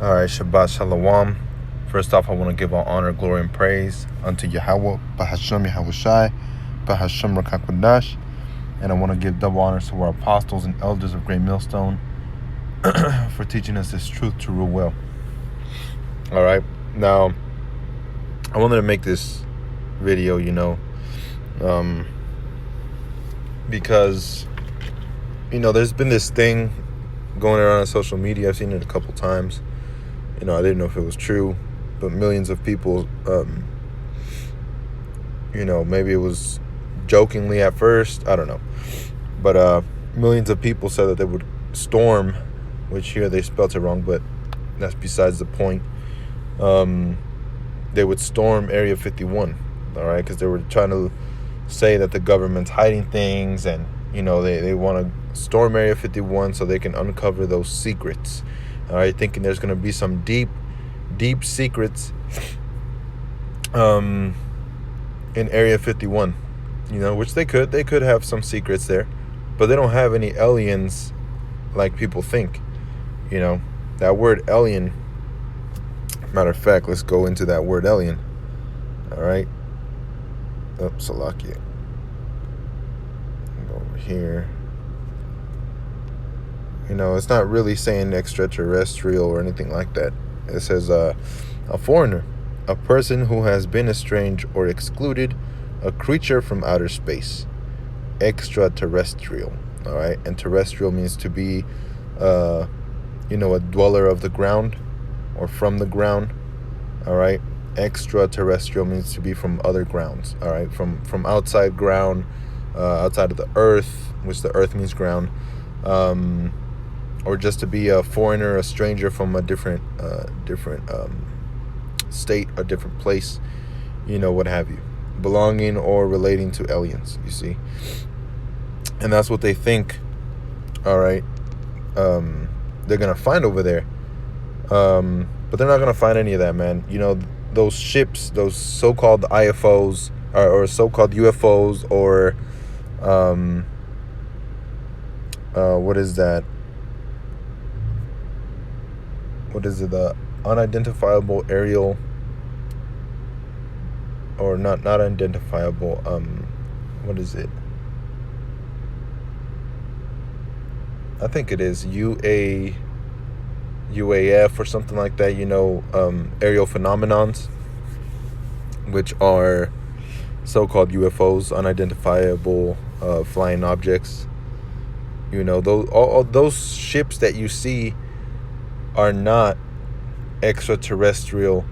All right, Shabbat Shalom. First off, I want to give all honor, glory, and praise unto Yahweh, Bahashem Yahweh Shai, Bahashem Rakakwadash. And I want to give double honors to our apostles and elders of Great Millstone for teaching us this truth to rule well. All right, now, I wanted to make this video, because, there's been this thing going around on social media. I've seen it a couple times. I didn't know if it was true, but millions of people, maybe it was jokingly at first, I don't know. But millions of people said that they would storm, which here they spelt it wrong, but that's besides the point. They would storm Area 51, all right, because they were trying to say that the government's hiding things, and, they want to storm Area 51 so they can uncover those secrets. All right, thinking there's going to be some deep secrets in Area 51, which they could have some secrets there, but they don't have any aliens like people think. That word alien, matter of fact, let's go into that word alien. All right. Oh, Salakia. Go over here. It's not really saying extraterrestrial or anything like that. It says a foreigner, a person who has been estranged or excluded, a creature from outer space. Extraterrestrial, all right? And terrestrial means to be, a dweller of the ground or from the ground, all right? Extraterrestrial means to be from other grounds, all right? From outside ground, outside of the earth, which the earth means ground, or just to be a foreigner, a stranger from a different state, a different place, what have you, belonging or relating to aliens, you see. And that's what they think, all right, they're going to find over there. But they're not going to find any of that, man. Those ships, those so-called IFOs, or so-called UFOs, or, what is that? What is it? The unidentifiable aerial, or not identifiable. What is it? I think it is UAF or something like that. Aerial phenomenons, which are so-called UFOs, unidentifiable flying objects. All those ships that you see are not extraterrestrial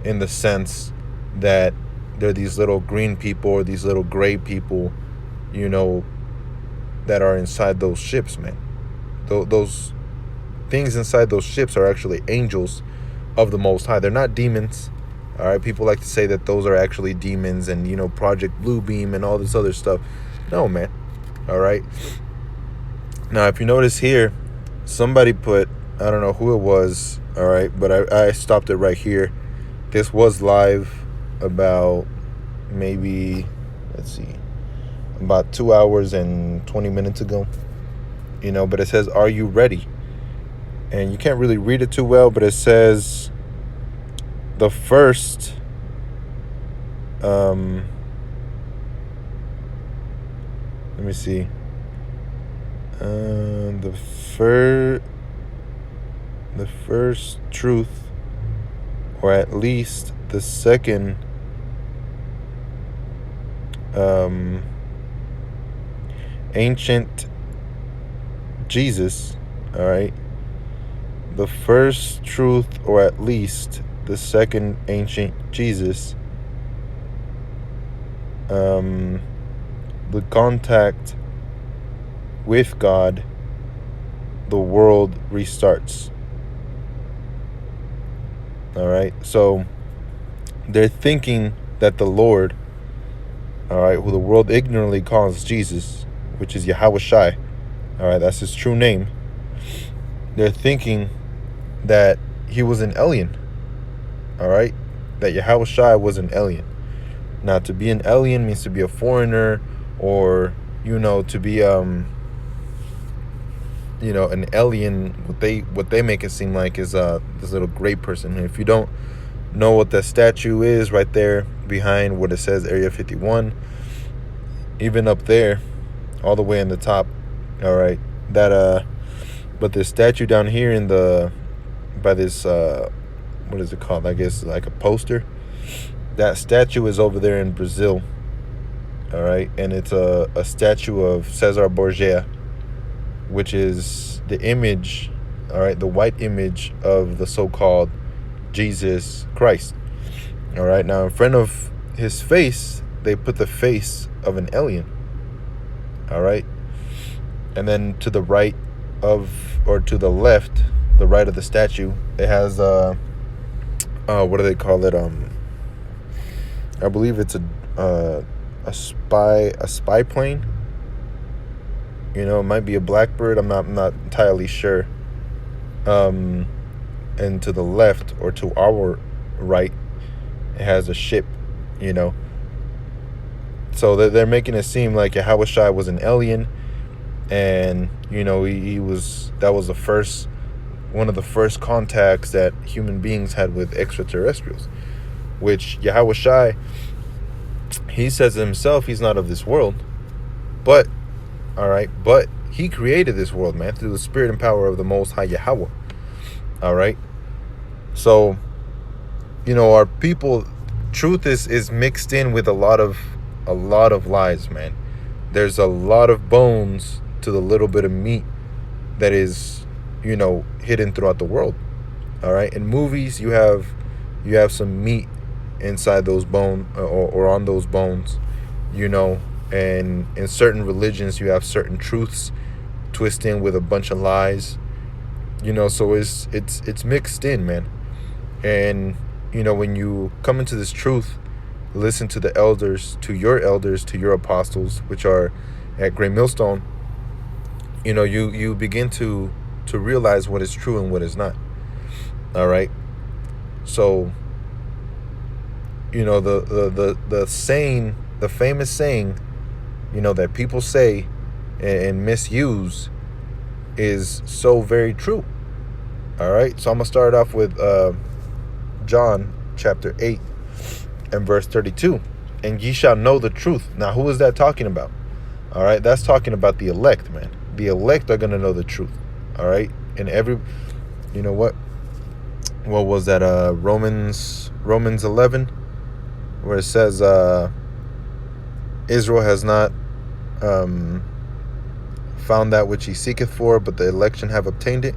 in the sense that they're these little green people or these little gray people, that are inside those ships, man. Those things inside those ships are actually angels of the Most High. They're not demons, all right? People like to say that those are actually demons and, Project Bluebeam and all this other stuff. No, man, all right? Now, if you notice here, somebody put, I don't know who it was, all right, but I stopped it right here. This was live about maybe, about 2 hours and 20 minutes ago, but it says, "Are you ready?" And you can't really read it too well, but it says the first, let me see, the first truth, or at least the second ancient Jesus, all right, the first truth, or at least the second ancient Jesus, the contact with God, the world restarts. All right, so they're thinking that the Lord, all right, who the world ignorantly calls Jesus, which is Yahweh Shai, all right, that's his true name. They're thinking that he was an alien, all right, that Yahweh Shai was an alien. Now, to be an alien means to be a foreigner, or, to be an alien. What they make it seem like is this little gray person. And if you don't know what the statue is, right there behind what it says Area 51, even up there, all the way in the top. All right, that but the statue down here in the by this what is it called? I guess like a poster. That statue is over there in Brazil. All right, and it's a statue of Cesar Borgia, which is the image, all right, the white image of the so-called Jesus Christ. All right, now in front of his face, they put the face of an alien. All right, and then to the right of, or to the left, the right of the statue, it has what do they call it? I believe it's a spy plane. It might be a Blackbird. I'm not entirely sure. And to the left, or to our right, it has a ship. So they're making it seem like Yahushua was an alien, and he was, that was one of the first contacts that human beings had with extraterrestrials, which Yahushua, he says himself he's not of this world, but he created this world, man, through the spirit and power of the Most High Yahweh. All right, so our people, truth is mixed in with a lot of lies, man. There's a lot of bones to the little bit of meat that is hidden throughout the world. All right, in movies you have some meat inside those bones, or on those bones, and in certain religions you have certain truths twisted in with a bunch of lies, so it's mixed in, man. And when you come into this truth, listen to the elders, to your apostles, which are at Great Millstone, you begin to realize what is true and what is not. All right, so the saying, the famous saying, that people say and misuse, is so very true. All right, so I'm gonna start off with John chapter 8 and verse 32. And ye shall know the truth. Now, who is that talking about? All right, that's talking about the elect, man. The elect are gonna know the truth. All right, and what was that? Romans 11, where it says Israel has not found that which he seeketh for, but the election have obtained it.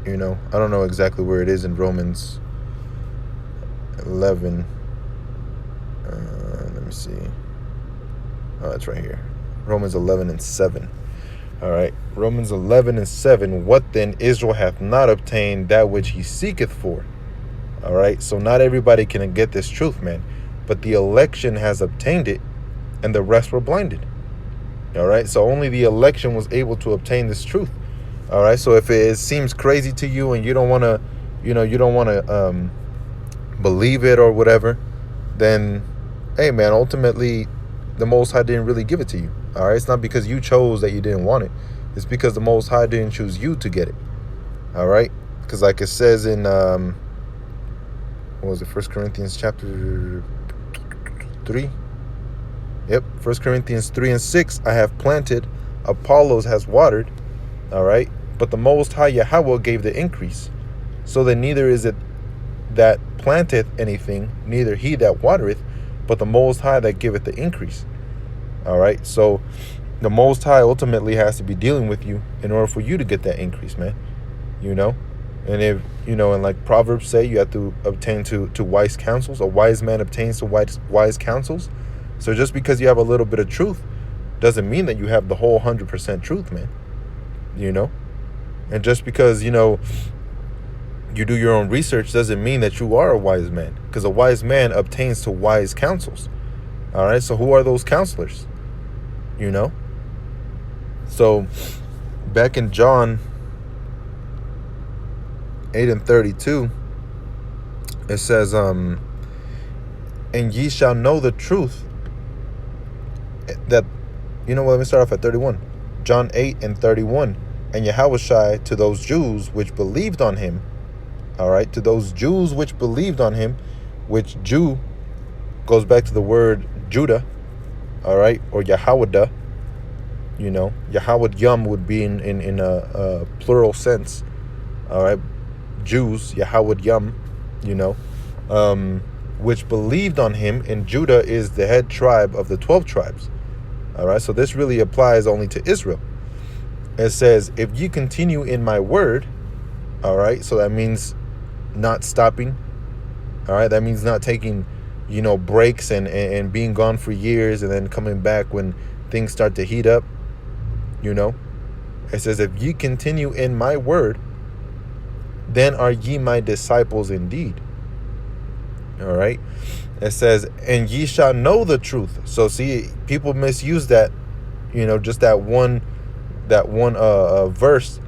I don't know exactly where it is in Romans 11. Let me see. Oh, it's right here. Romans 11 and 7. All right, Romans 11 and 7. What then? Israel hath not obtained that which he seeketh for. All right, so not everybody can get this truth, man. But the election has obtained it, and the rest were blinded. All right, so only the election was able to obtain this truth. All right, so if it seems crazy to you and you don't want to, believe it or whatever, then, hey, man, ultimately, the Most High didn't really give it to you. All right, it's not because you chose that you didn't want it. It's because the Most High didn't choose you to get it. All right, because like it says in, what was it, 1 Corinthians chapter 3? Yep, 1 Corinthians 3 and 6. I have planted, Apollos has watered. All right, but the Most High Yahweh gave the increase. So that neither is it that planteth anything, neither he that watereth, but the Most High that giveth the increase. All right, so the Most High ultimately has to be dealing with you in order for you to get that increase, man. And if and like Proverbs say, you have to obtain to wise counsels. A wise man obtains to wise counsels. So just because you have a little bit of truth doesn't mean that you have the whole 100% truth, man. And just because you do your own research doesn't mean that you are a wise man, because a wise man obtains to wise counsels. All right, so who are those counselors? So back in John 8 and 32, it says, and ye shall know the truth, that, let me start off at 31. John 8:31. And Yahushua to those Jews which believed on him, all right, to those Jews which believed on him, which Jew goes back to the word Judah, all right, or Yahawada, Yahawad Yum would be in a plural sense, all right, Jews, Yahawad Yum, which believed on him, and Judah is the head tribe of the 12 tribes, all right, so this really applies only to Israel. It says, if you continue in my word, all right, so that means not stopping, all right, that means not taking, breaks and being gone for years and then coming back when things start to heat up, It says, if you continue in my word, then are ye my disciples indeed, all right. It says, and ye shall know the truth. So see, people misuse that, just that one verse,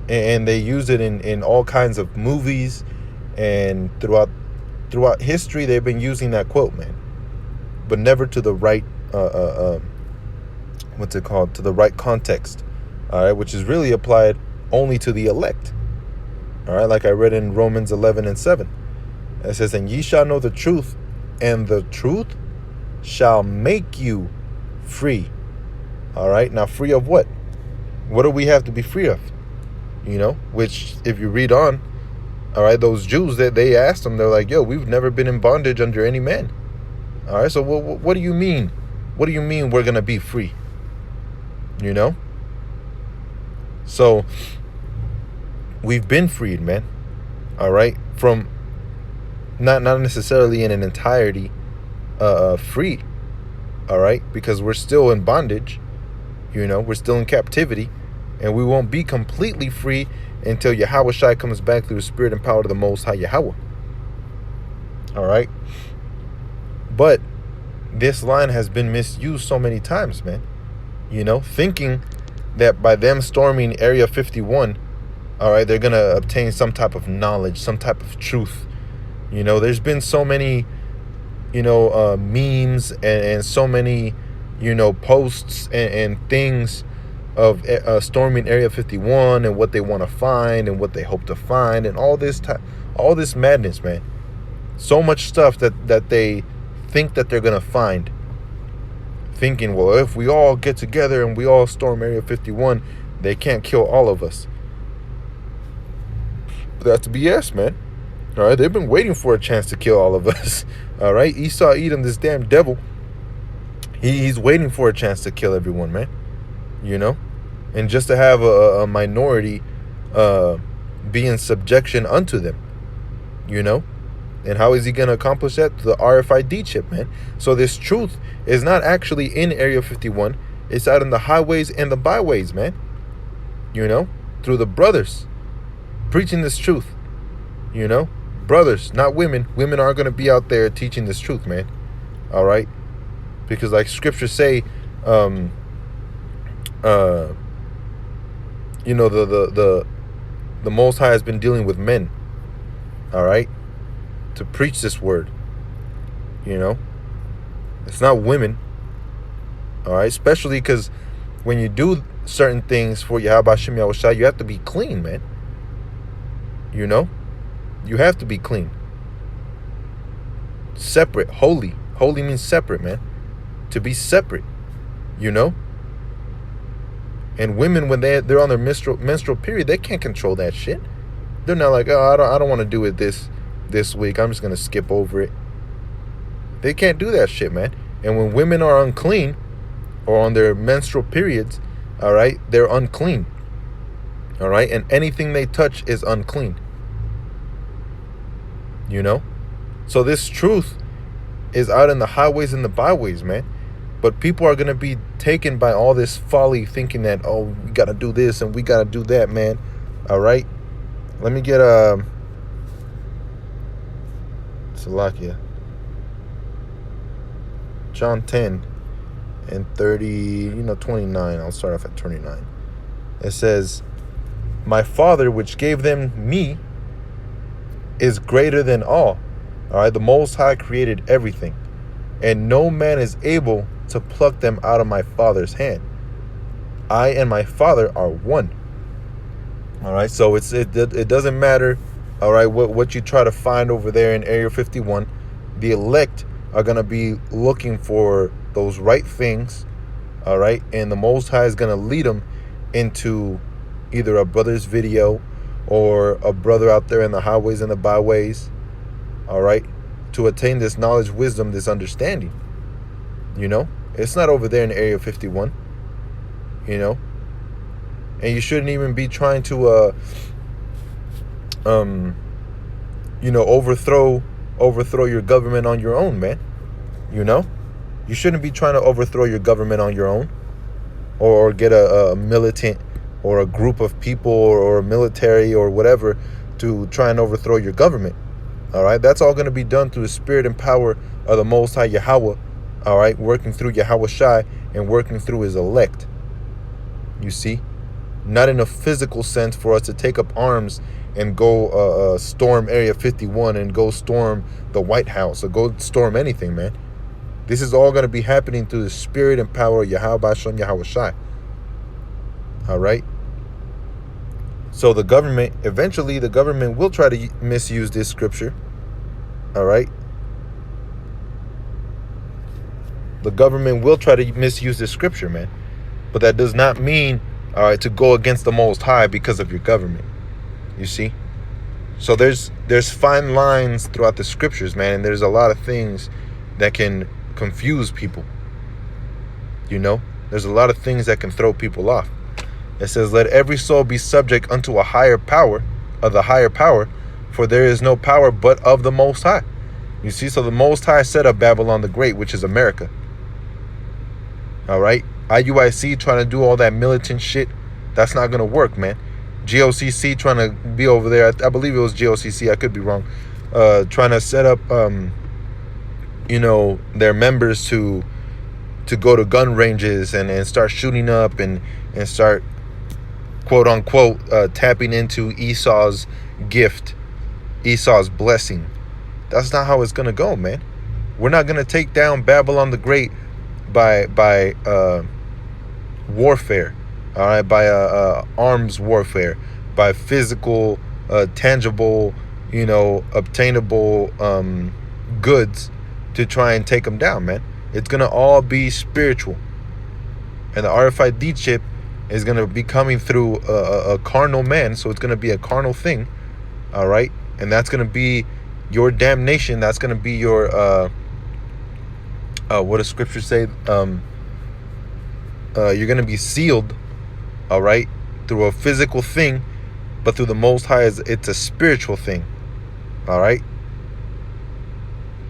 and they use it in all kinds of movies, and throughout history they've been using that quote, man, but never to the right to the right context, all right, which is really applied only to the elect, all right, like I read in Romans 11:7. It says, and ye shall know the truth, and the truth shall make you free. All right, now free of what? What do we have to be free of? Which if you read on, all right, those Jews, that they asked them, they're like, yo, we've never been in bondage under any man. All right, so what do you mean? What do you mean we're going to be free? So we've been freed, man. All right, from not necessarily in an entirety free. All right, because we're still in bondage. We're still in captivity, and we won't be completely free until Yahushua comes back through the spirit and power of the Most High Yahweh. All right. But this line has been misused so many times, man. Thinking that by them storming Area 51, all right, they're going to obtain some type of knowledge, some type of truth. There's been so many, memes and so many, posts and things of storming Area 51 and what they want to find and what they hope to find and all this madness, man. So much stuff that they think that they're going to find. Thinking, well, if we all get together and we all storm Area 51, they can't kill all of us. But that's BS, man. All right, they've been waiting for a chance to kill all of us. All right, Esau Edom, this damn devil, he's waiting for a chance to kill everyone, man. And just to have a minority be in subjection unto them, And how is he going to accomplish that? The RFID chip, man. So this truth is not actually in Area 51. It's out in the highways and the byways, man. Through the brothers preaching this truth, brothers, not women. Women aren't going to be out there teaching this truth, man. All right. Because like scriptures say, the Most High has been dealing with men, all right, to preach this word. It's not women, all right, especially because when you do certain things for Yahweh Shem Yahushua, you have to be clean, man. You have to be clean, separate, holy. Holy means separate, man. To be separate, And women, when they're on their menstrual period, they can't control that shit. They're not like, oh, I don't want to do it this week. I'm just gonna skip over it. They can't do that shit, man. And when women are unclean or on their menstrual periods, all right, they're unclean. All right, and anything they touch is unclean. So this truth is out in the highways and the byways, man. But people are going to be taken by all this folly, thinking that, oh, we got to do this and we got to do that, man. All right. Let me get Salakia. John 10 and 29. I'll start off at 29. It says, my Father, which gave them me, is greater than all. All right. The Most High created everything, and no man is able to pluck them out of my Father's hand. I and my Father are one. All right, so it doesn't matter. All right, what you try to find over there in Area 51, the elect are gonna be looking for those right things. All right, and the Most High is gonna lead them into either a brother's video or a brother out there in the highways and the byways. All right, to attain this knowledge, wisdom, this understanding. You know, it's not over there in Area 51. You know, and you shouldn't even be trying to overthrow your government on your own, man. You know, you shouldn't be trying to overthrow your government on your own, or get a militant or a group of people or a military or whatever to try and overthrow your government. All right, that's all going to be done through the spirit and power of the Most High Yahweh. All right, working through Yahweh Shai and working through his elect. You see, not in a physical sense for us to take up arms and go storm Area 51 and go storm the White House or go storm anything, man. This is all going to be happening through the spirit and power of Yahweh Bashem Yahweh Shai. All right. So eventually the government will try to misuse this scripture. All right. The government will try to misuse this scripture, man. But that does not mean, all right, to go against the Most High because of your government. You see? So there's fine lines throughout the scriptures, man, and there's a lot of things that can confuse people. You know? There's a lot of things that can throw people off. It says, let every soul be subject unto a higher power, of the higher power, for there is no power but of the Most High. You see? So the Most High set up Babylon the Great, which is America. All right? IUIC trying to do all that militant shit, that's not going to work, man. GOCC trying to be over there, I believe it was GOCC, I could be wrong, trying to set up, their members to go to gun ranges and start shooting up and start, quote unquote, tapping into Esau's gift, Esau's blessing. That's not how it's going to go, man. We're not going to take down Babylon the Great by warfare, all right, by arms warfare, by physical, tangible, obtainable goods to try and take them down, man. It's gonna all be spiritual, and the RFID chip is gonna be coming through a carnal man, so it's gonna be a carnal thing, all right, and that's gonna be your damnation. That's gonna be your what does Scripture say? You're going to be sealed, all right, through a physical thing, but through the Most High, it's a spiritual thing, all right?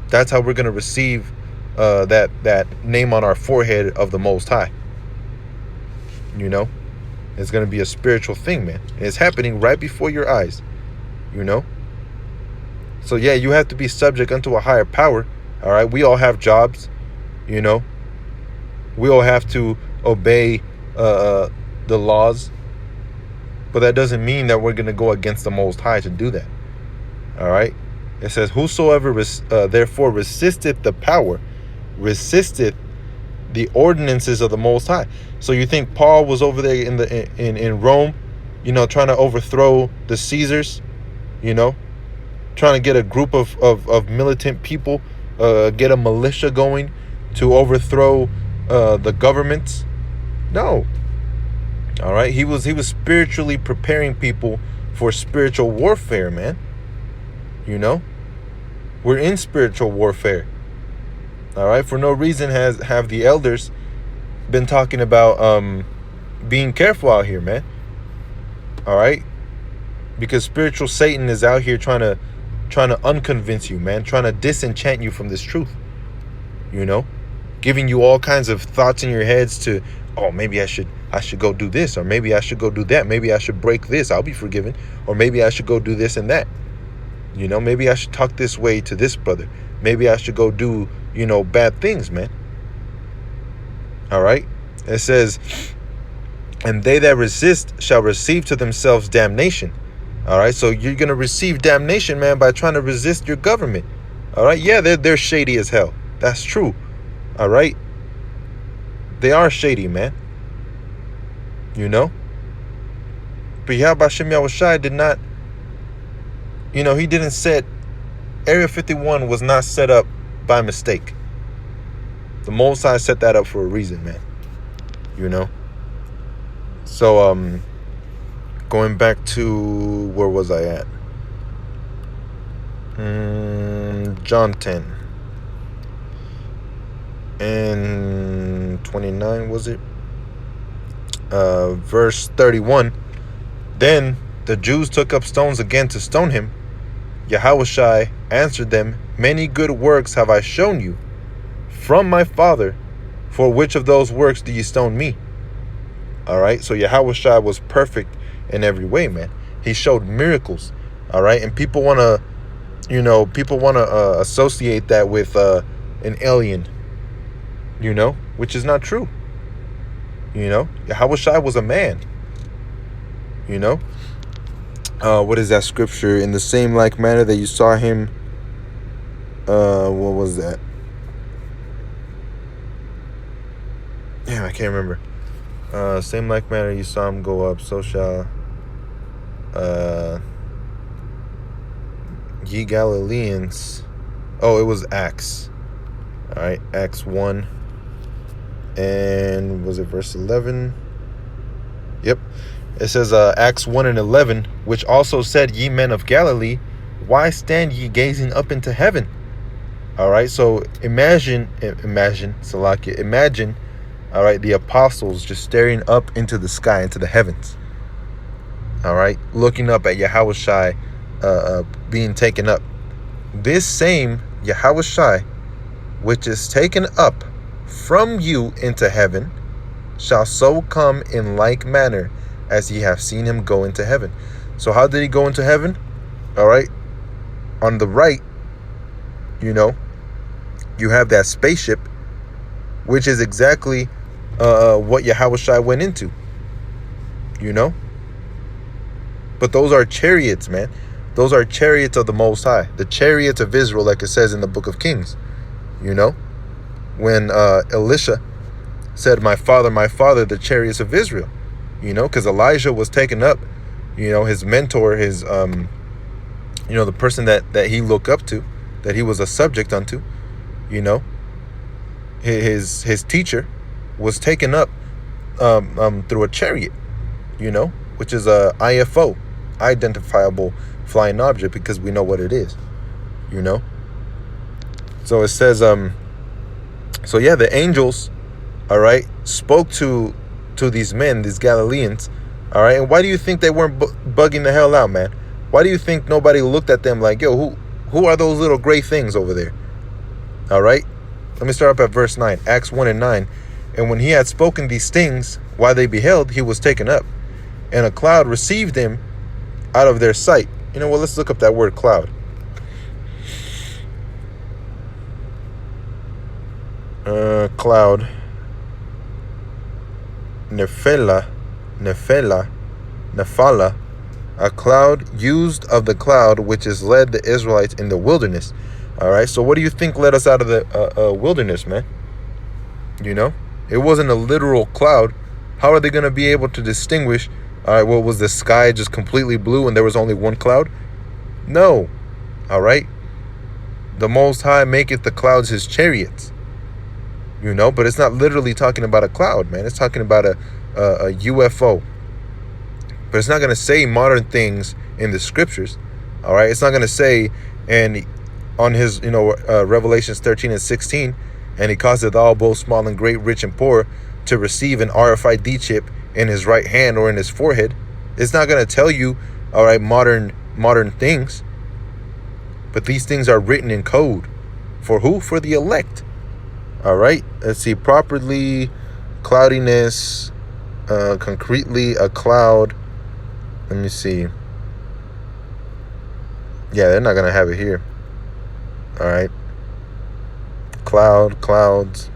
That's how we're going to receive that name on our forehead of the Most High. You know? It's going to be a spiritual thing, man. And it's happening right before your eyes, you know? So, yeah, you have to be subject unto a higher power, all right? We all have jobs, you know? We all have to obey the laws, but that doesn't mean that we're going to go against the Most High to do that. All right, it says, whosoever therefore resisteth the power, resisteth the ordinances of the Most High. So you think Paul was over there in Rome, trying to overthrow the Caesars, trying to get a group of militant people, get a militia going to overthrow the governments? No. All right, he was spiritually preparing people for spiritual warfare, man. We're in spiritual warfare. All right, for no reason have the elders been talking about being careful out here, man. All right, because spiritual Satan is out here trying to unconvince you, man, trying to disenchant you from this truth. Giving you all kinds of thoughts in your heads to, oh, maybe I should go do this, or maybe I should go do that. Maybe I should break this, I'll be forgiven. Or maybe I should go do this and that. Maybe I should talk this way to this brother. Maybe I should go do, bad things, man. All right. It says, and they that resist shall receive to themselves damnation. All right. So you're going to receive damnation, man, by trying to resist your government. All right. Yeah, they're shady as hell. That's true. All right. They are shady, man. you know. But Yahweh Hashem Yahushai did not, he didn't set, Area 51 was not set up by mistake. The Most High set that up for a reason, man. So, going back to, where was I at? John 10. And 29, was it? Verse 31. Then the Jews took up stones again to stone him. Yahushai answered them, many good works have I shown you from my Father. For which of those works do you stone me? All right. So Yahushai was perfect in every way, man. He showed miracles. All right. And people want to, associate that with an alien, which is not true. Yahushai was a man. What is that scripture? In the same like manner that you saw him, what was that? Yeah, I can't remember. Same like manner you saw him go up, so shall ye Galileans. Oh, it was Acts. All right, Acts 1. And was it verse 11? Yep. It says Acts 1 and 11, which also said, ye men of Galilee, why stand ye gazing up into heaven? All right, so imagine, Salakia, imagine, all right, the apostles just staring up into the sky, into the heavens. All right, looking up at Yahushai being taken up. This same Yahushai, which is taken up from you into heaven, shall so come in like manner as ye have seen him go into heaven. So how did he go into heaven? All right, on the right, you have that spaceship, which is exactly what Yahushai went into, But those are chariots, man. Those are chariots of the Most High. The chariots of Israel, like it says in the book of Kings, When Elisha said, my father, the chariots of Israel, because Elijah was taken up, his mentor, his, the person that he looked up to, that he was a subject unto, his teacher was taken up through a chariot, which is a IFO, identifiable flying object, because we know what it is, So it says, so yeah, the angels, all right, spoke to these men, these Galileans, all right, and why do you think they weren't bugging the hell out, man? Why do you think nobody looked at them like, yo, who are those little gray things over there? All right, let me start up at verse 9, Acts 1 and 9. And when he had spoken these things, while they beheld, he was taken up, and a cloud received him out of their sight. Let's look up that word cloud. Cloud. Nephala. A cloud, used of the cloud which is led the Israelites in the wilderness. All right, so what do you think led us out of the wilderness, man? It wasn't a literal cloud. How are they going to be able to distinguish? All right, well, was the sky just completely blue and there was only one cloud? No. All right. The Most High maketh the clouds his chariots. But it's not literally talking about a cloud, man. It's talking about a UFO. But it's not going to say modern things in the scriptures. All right. It's not going to say, and on his, Revelations 13 and 16, and he causeth all, both small and great, rich and poor, to receive an RFID chip in his right hand or in his forehead. It's not going to tell you, all right, modern things. But these things are written in code. For who? For the elect. All right. Let's see. Properly, cloudiness, concretely, a cloud. Let me see. Yeah, they're not going to have it here. All right. Clouds.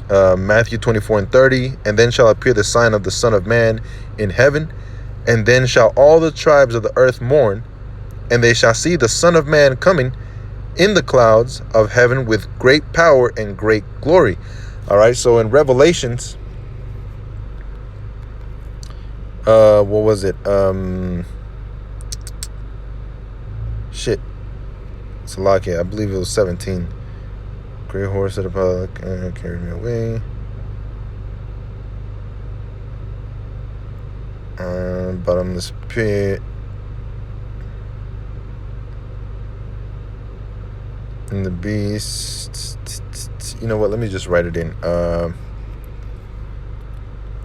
Matthew 24 and 30. And then shall appear the sign of the Son of Man in heaven. And then shall all the tribes of the earth mourn. And they shall see the Son of Man coming in the clouds of heaven with great power and great glory. All right. So in Revelations, What was it? Shit. It's a lock. I believe it was 17. Great horse of the public carried me away. Bottomless pit. And the beast. You know what? Let me just write it in. Can't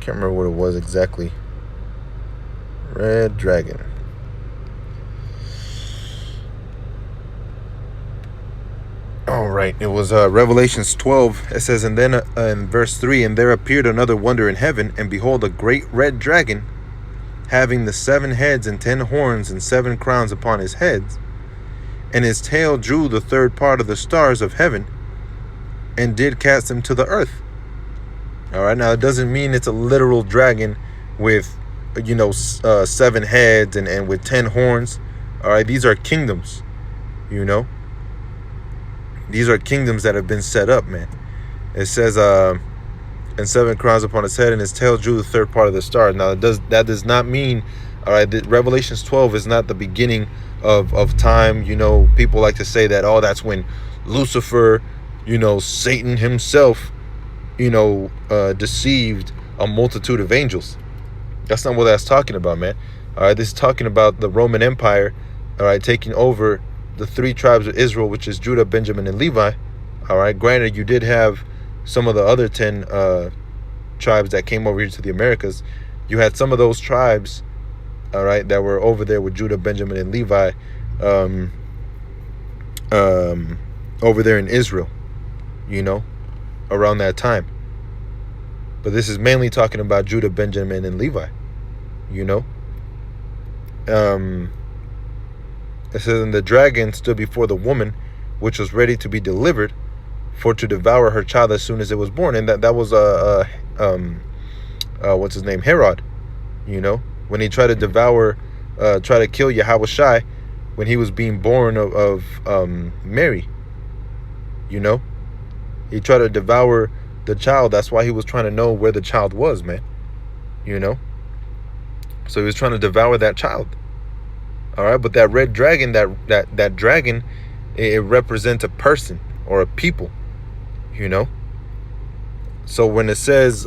remember what it was exactly. Red dragon. All right. It was Revelations 12. It says, and then in verse 3, and there appeared another wonder in heaven, and behold, a great red dragon, having the 7 heads and 10 horns and 7 crowns upon his heads, and his tail drew the third part of the stars of heaven, and did cast them to the earth. All right. Now, it doesn't mean it's a literal dragon with, 7 heads and with 10 horns. All right. These are kingdoms, These are kingdoms that have been set up, man. It says, and 7 crowns upon his head, and his tail drew the third part of the stars. Now, that does not mean, all right, that Revelations 12 is not the beginning of time. People like to say that, that's when Lucifer, Satan himself, deceived a multitude of angels. That's not what that's talking about, man. All right, this is talking about the Roman Empire, all right, taking over the 3 tribes of Israel, which is Judah, Benjamin, and Levi. All right, granted, you did have some of the other 10 tribes that came over here to the Americas. You had some of those tribes, all right, that were over there with Judah, Benjamin, and Levi, over there in Israel, around that time. But this is mainly talking about Judah, Benjamin, and Levi, It says, and the dragon stood before the woman, which was ready to be delivered, for to devour her child as soon as it was born. And that was what's his name, Herod. When he tried to devour, try to kill Yahushua when he was being born of Mary. He tried to devour the child. That's why he was trying to know where the child was, man. So he was trying to devour that child. All right, but that red dragon, that dragon, it represents a person or a people, So when it says,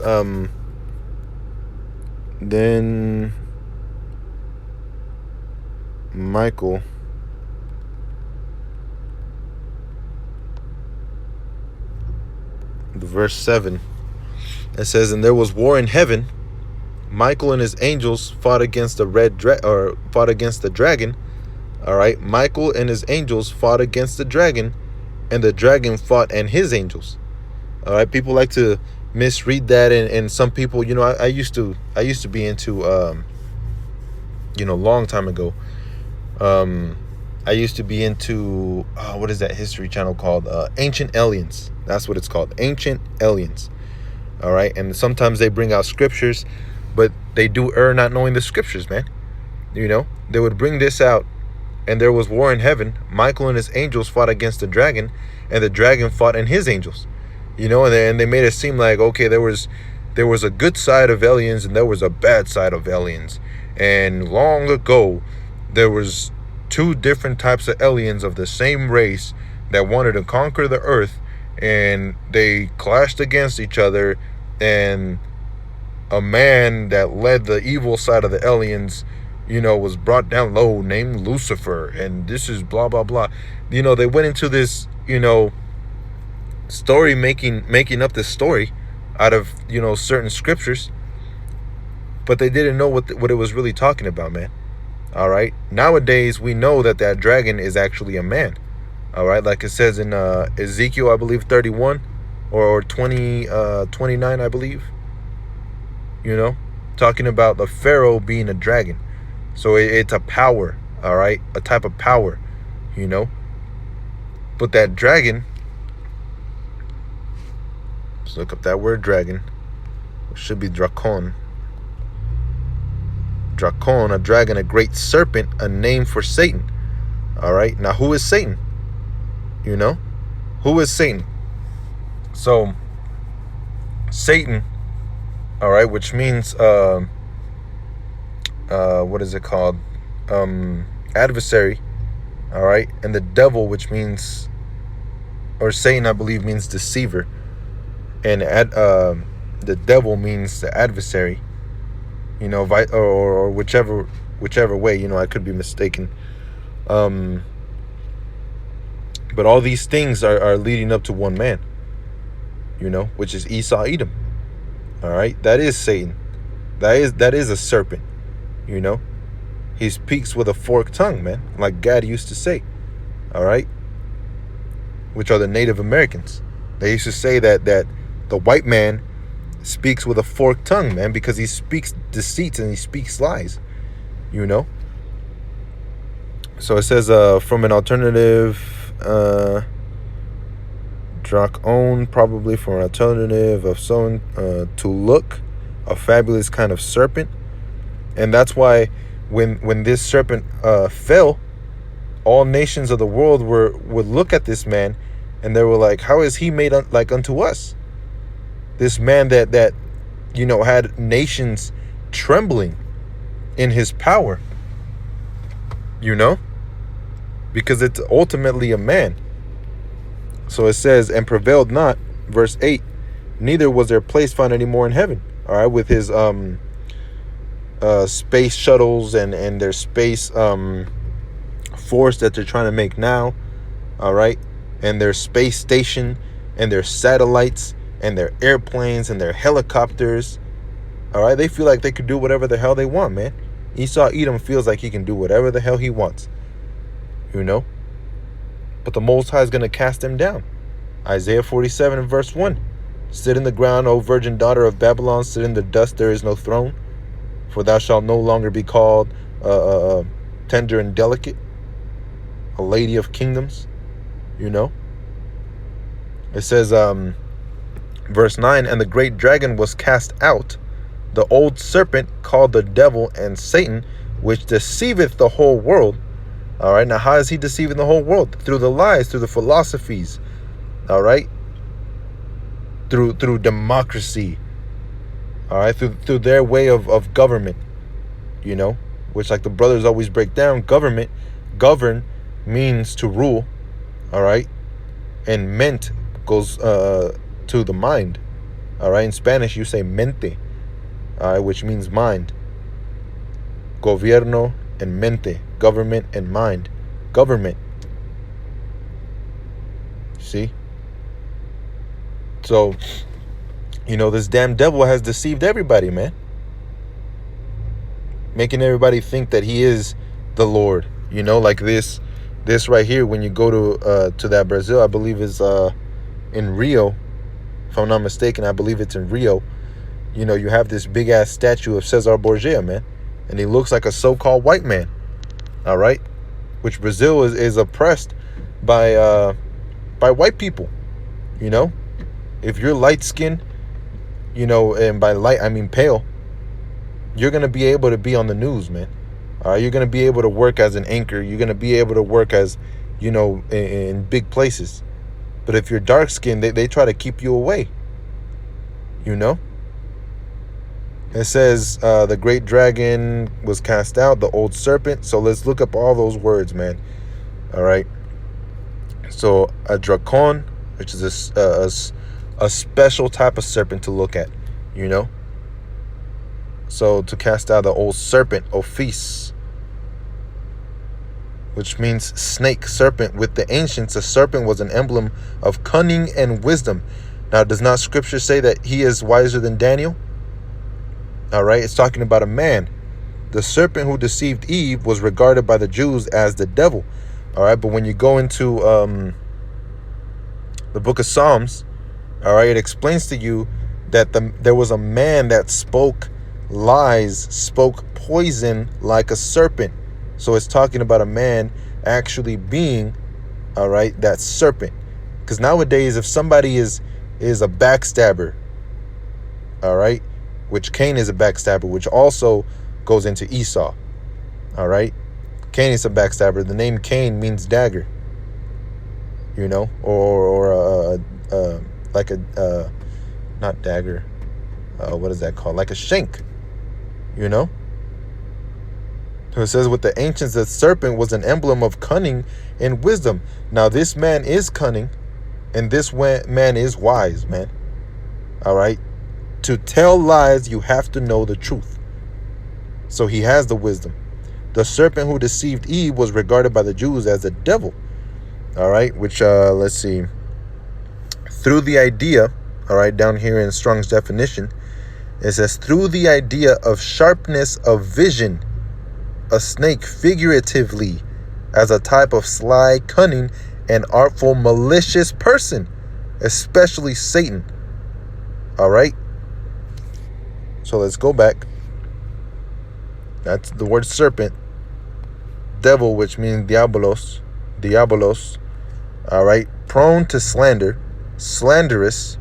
then Michael, the verse 7, it says, and there was war in heaven. Michael and his angels fought against the fought against the dragon. All right, Michael and his angels fought against the dragon, and the dragon fought and his angels. All right, people like to misread that, and some people, I used to be into, long time ago. I used to be into what is that history channel called? Ancient Aliens. That's what it's called, Ancient Aliens. All right, and sometimes they bring out scriptures, but they do err not knowing the scriptures, man. They would bring this out, and there was war in heaven. Michael and his angels fought against the dragon, and the dragon fought and his angels. And they made it seem like, okay, there was a good side of aliens and there was a bad side of aliens. And long ago, there was 2 different types of aliens of the same race that wanted to conquer the earth, and they clashed against each other, and a man that led the evil side of the aliens, was brought down low, named Lucifer, and this is blah, blah, blah. They went into this, story, making up this story out of, certain scriptures, but they didn't know what it was really talking about, man. All right. Nowadays, we know that dragon is actually a man. All right. Like it says in Ezekiel, I believe, 31 or 29, I believe. Talking about the Pharaoh being a dragon. So it's a power, all right, a type of power, But that dragon, let's look up that word dragon. It should be drakon. Drakon, a dragon, a great serpent, a name for Satan. All right, now who is Satan? Who is Satan? So Satan, all right, which means what is it called? Adversary. All right, and the devil, which means, or Satan, I believe, means deceiver, and the devil means the adversary. Or whichever way. I could be mistaken. Um, but all these things are leading up to one man. Which is Esau Edom. All right, that is Satan. That is a serpent. You know, he speaks with a forked tongue, man, like Gad used to say. All right, which are the Native Americans. They used to say that the white man speaks with a forked tongue, man, because he speaks deceits and he speaks lies. So it says from an alternative Drakon, probably for an alternative of someone to look, a fabulous kind of serpent. And that's why when this serpent fell, all nations of the world would look at this man, and they were like, how is he made like unto us? This man that had nations trembling in his power, because it's ultimately a man. So it says, and prevailed not, verse 8, neither was there place found any more in heaven. All right, with his space shuttles and their space force that they're trying to make now. All right, and their space station and their satellites and their airplanes and their helicopters. All right, they feel like they could do whatever the hell they want, man. Esau Edom feels like he can do whatever the hell he wants. But the Most High is going to cast them down. Isaiah 47 and verse 1. Sit in the ground, O virgin daughter of Babylon. Sit in the dust, there is no throne. For thou shalt no longer be called tender and delicate, a lady of kingdoms. It says, verse 9, and the great dragon was cast out, the old serpent called the devil and Satan, which deceiveth the whole world. All right, now how is he deceiving the whole world? Through the lies, through the philosophies, all right? Through democracy, all right? Through their way of government, which, like the brothers always break down, govern means to rule, all right? And ment goes to the mind, all right? In Spanish, you say mente, all right, which means mind. Gobierno and mente, government and mind. Government. See? So, this damn devil has deceived everybody, man. Making everybody think that he is the Lord. Like this right here, when you go to that Brazil, I believe is in Rio. If I'm not mistaken, I believe it's in Rio. You have this big ass statue of Cesar Borgia, man. And he looks like a so-called white man. All right, which Brazil is oppressed by white people. If you're light skinned, and by light I mean pale, you're gonna be able to be on the news, man. All right, you're gonna be able to work as an anchor. You're gonna be able to work as in big places. But if you're dark skinned, they try to keep you away. It says the great dragon was cast out, the old serpent. So let's look up all those words, man. All right. So a drakon, which is a special type of serpent to look at, So to cast out the old serpent, Ophis, which means snake, serpent. With the ancients, a serpent was an emblem of cunning and wisdom. Now, does not Scripture say that he is wiser than Daniel? All right, it's talking about a man. The serpent who deceived Eve was regarded by the Jews as the devil. All right, but when you go into the book of Psalms, all right, it explains to you that there was a man that spoke lies, spoke poison like a serpent. So it's talking about a man actually being, all right, that serpent. Because nowadays, if somebody is a backstabber, all right, which Cain is a backstabber, which also goes into Esau. All right, Cain is a backstabber. The name Cain means dagger. Or like a not dagger. What is that called? Like a shank. So it says, with the ancients, the serpent was an emblem of cunning and wisdom. Now this man is cunning, and this man is wise, man. All right? To tell lies, you have to know the truth. So he has the wisdom. The serpent who deceived Eve was regarded by the Jews as a devil. All right? Which, let's see. Through the idea, all right, down here in Strong's definition, it says, through the idea of sharpness of vision, a snake figuratively as a type of sly, cunning, and artful, malicious person, especially Satan. All right? So let's go back. That's the word serpent. Devil, which means diabolos. All right? Prone to slander. Slanderous.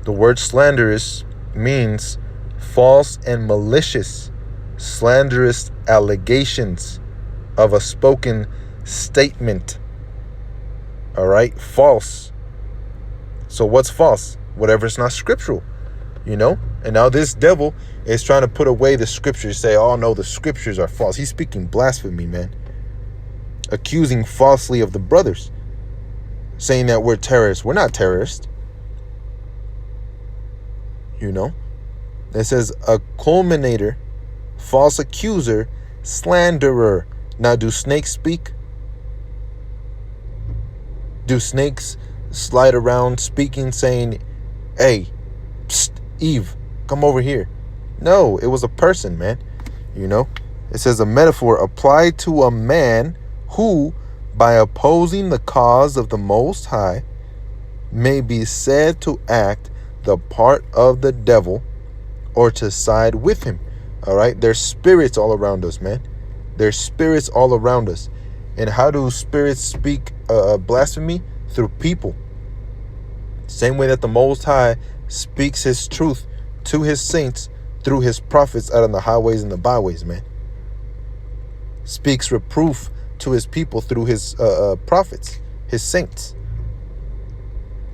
The word slanderous means false and malicious. Slanderous allegations of a spoken statement. All right? False. So what's false? Whatever's not scriptural, you know? And now this devil is trying to put away the scriptures, say, oh no, the scriptures are false. He's speaking blasphemy, man. Accusing falsely of the brothers, saying that we're terrorists. We're not terrorists. You know? It says a culminator, false accuser, slanderer. Now, do snakes speak? Do snakes slide around speaking, saying, hey, psst, Eve, come over here? No, it was a person, man. You know? It says a metaphor applied to a man who, by opposing the cause of the Most High, may be said to act the part of the devil or to side with him. All right? There's spirits all around us, man. There's spirits all around us. And how do spirits speak blasphemy? Through people. Same way that the Most High speaks his truth to his saints through his prophets out on the highways and the byways, man. Speaks reproof to his people through his prophets, his saints.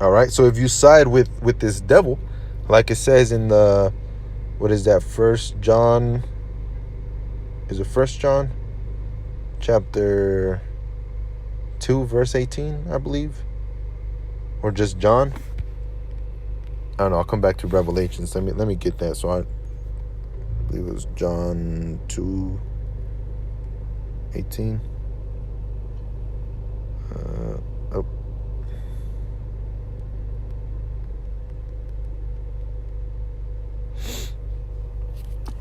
All right, so if you side with this devil, like it says in the, what is that, First John? Is it First John? Chapter 2, verse 18, I believe. Or just John? I don't know. I'll come back to Revelations. Let me get that. So I believe it was John 2:18. Oh.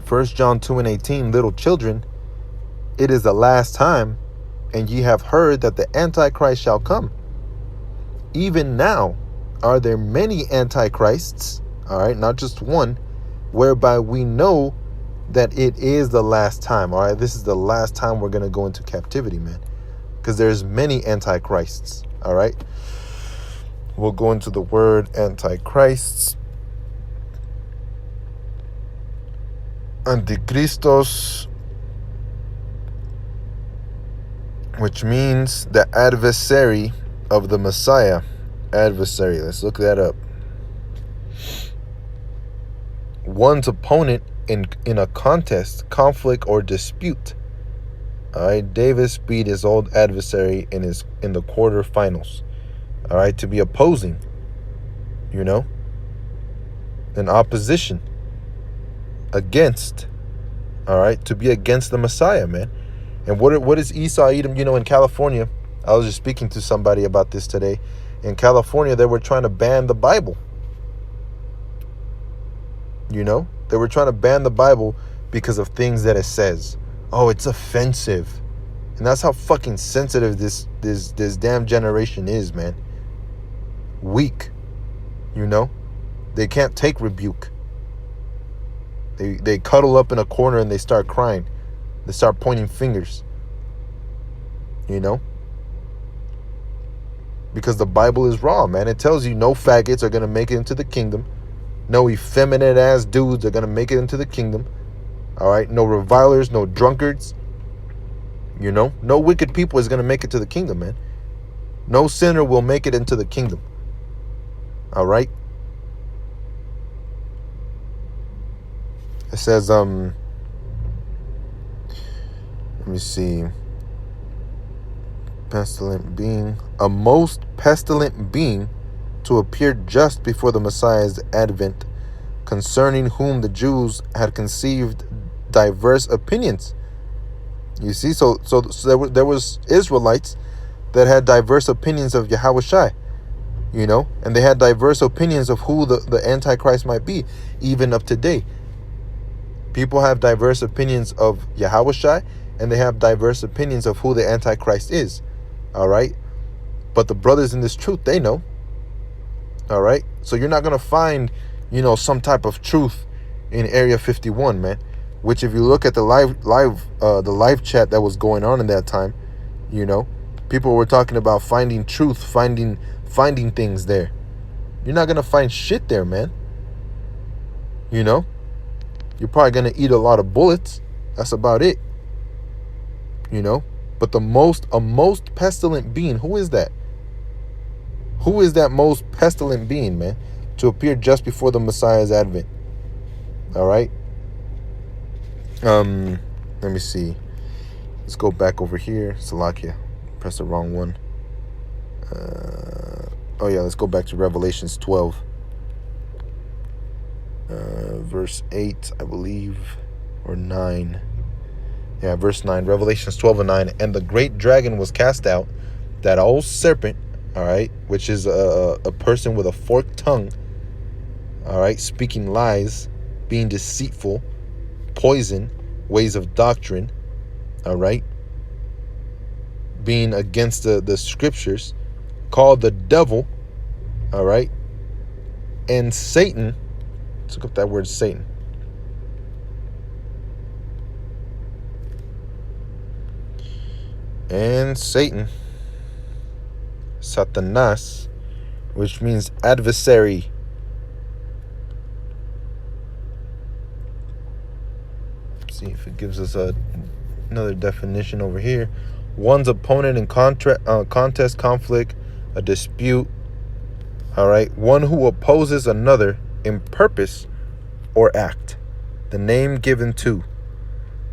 1 John 2:18, little children, it is the last time, and ye have heard that the Antichrist shall come. Even now are there many antichrists, all right, not just one, whereby we know that it is the last time, all right? This is the last time we're going to go into captivity, man, because there's many antichrists, all right? We'll go into the word antichrists. Antichristos, which means the adversary of the Messiah. Adversary, let's look that up. One's opponent in a contest, conflict, or dispute. All right, Davis beat his old adversary in the quarterfinals. All right, to be opposing, you know, an opposition. Against, all right, to be against the Messiah, man. And what is Esau Edom? You know, in California, I was just speaking to somebody about this today. In California, they were trying to ban the Bible. You know, they were trying to ban the Bible because of things that it says. Oh, it's offensive, and that's how fucking sensitive this damn generation is, man. Weak, you know, they can't take rebuke. They cuddle up in a corner and they start crying. They start pointing fingers. You know? Because the Bible is raw, man. It tells you no faggots are going to make it into the kingdom. No effeminate ass dudes are going to make it into the kingdom. All right? No revilers, no drunkards. You know? No wicked people is going to make it to the kingdom, man. No sinner will make it into the kingdom. All right? It says, Let me see. Pestilent being. A most pestilent being to appear just before the Messiah's advent, concerning whom the Jews had conceived diverse opinions. You see, so there was Israelites that had diverse opinions of Yahushua, and they had diverse opinions of who the Antichrist might be, even up today. People have diverse opinions of Yahushua, and they have diverse opinions of who the Antichrist is. All right? But the brothers in this truth, they know. All right? So you're not going to find, some type of truth in Area 51, man. Which, if you look at the live chat that was going on in that time, people were talking about finding truth, finding things there. You're not going to find shit there, man. You're probably going to eat a lot of bullets. That's about it. But a most pestilent being, who is that? Who is that most pestilent being, man? To appear just before the Messiah's advent. All right? Let me see. Let's go back over here. Salakia. Press the wrong one. Let's go back to Revelations 12. Verse 8, I believe, or 9. Yeah, verse 9, Revelations 12 and 9. And the great dragon was cast out, that old serpent, all right, which is a person with a forked tongue, all right, speaking lies, being deceitful, poison, ways of doctrine, all right, being against the scriptures, called the devil, all right, and Satan. Let's look up that word Satan. And Satan, Satanas, which means adversary. Let's see if it gives us another definition over here. One's opponent in contest, conflict, a dispute. All right, one who opposes another in purpose or act. The name given to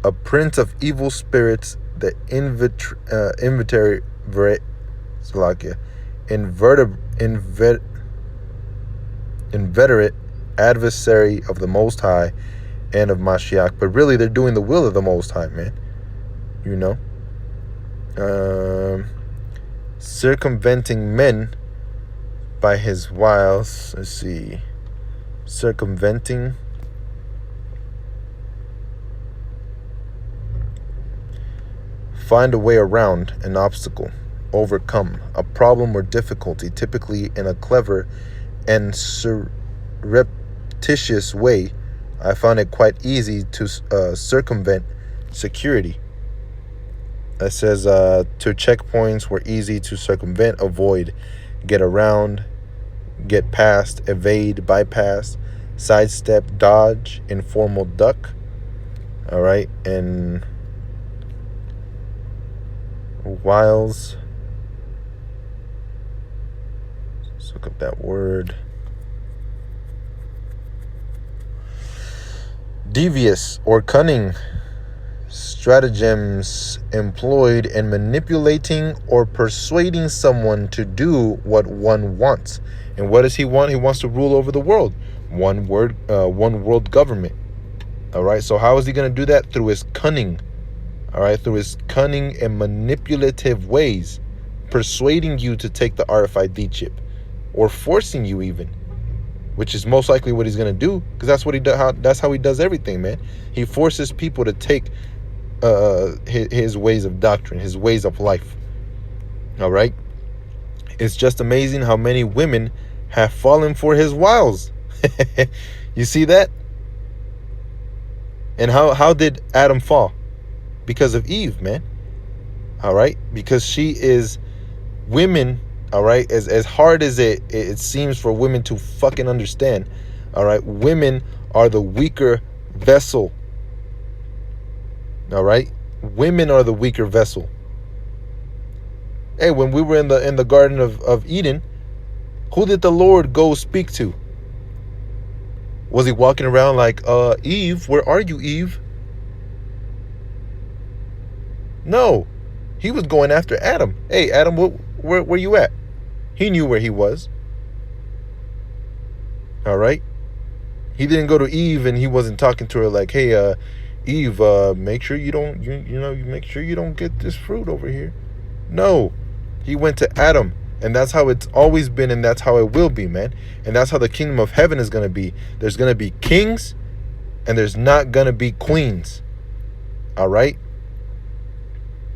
a prince of evil spirits, the inveterate adversary of the Most High and of Mashiach. But really, they're doing the will of the Most High, man. Circumventing men by his wiles. Let's see. Circumventing. Find a way around an obstacle. Overcome a problem or difficulty, typically in a clever and surreptitious way. I found it quite easy to circumvent security. It says to checkpoints were easy to circumvent, avoid, get around, get past, evade, bypass, sidestep, dodge, informal duck. All right, and wiles. Let's look up that word. Devious or cunning stratagems employed in manipulating or persuading someone to do what one wants. And what does he want? He wants to rule over the world. One world government. All right. So how is he going to do that? Through his cunning. All right. Through his cunning and manipulative ways, persuading you to take the RFID chip, or forcing you even, which is most likely what he's going to do, because that's what he does. That's how he does everything, man. He forces people to take his ways of doctrine, his ways of life. All right. It's just amazing how many women have fallen for his wiles. You see that? And how did Adam fall? Because of Eve, man. All right. Because she is women. All right. As hard as it seems for women to fucking understand. All right. Women are the weaker vessel. All right. Women are the weaker vessel. Hey, when we were in the Garden of Eden, who did the Lord go speak to? Was he walking around like, Eve, where are you, Eve? No, he was going after Adam. Hey, Adam, where you at? He knew where he was. All right. He didn't go to Eve and he wasn't talking to her like, hey, Eve, make sure you don't, you make sure you don't get this fruit over here. No, he went to Adam, and that's how it's always been, and that's how it will be, man. And that's how the kingdom of heaven is going to be. There's going to be kings, and there's not going to be queens. All right?